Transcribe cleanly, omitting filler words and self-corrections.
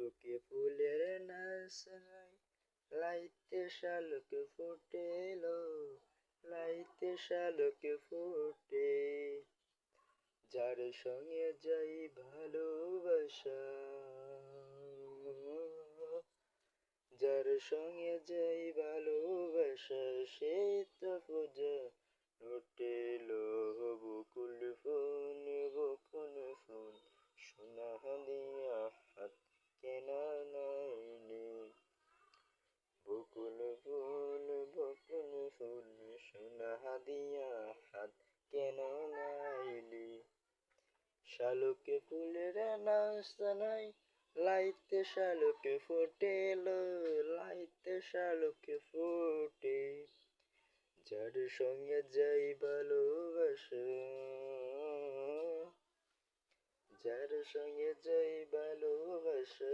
শালুকে ফুলের নার্সারায় লাইতে শালুক ফুটেলো, লাইতে শালুক ফুটে। যার সঙ্গে যাই ভালোবাসা, যার সঙ্গে যাই ভালোবাসা, সেই তো পূজা লুটেলো। বকুল ফুল, বকুল ফুল, সোনা দিয়া হাত কেনা নাইলে। বকুল ফুল, বকুল ফুল, সোনা দিয়া হাত কেন নাইলি। শালুকে ফুলের নার্সারায় লাইতে শালুক ফুটেলো, লাইতে শালুক ফুটে। যার সঙ্গে যাই ভালোবাসা, যার সঙ্গে যাই ভালোবাসা,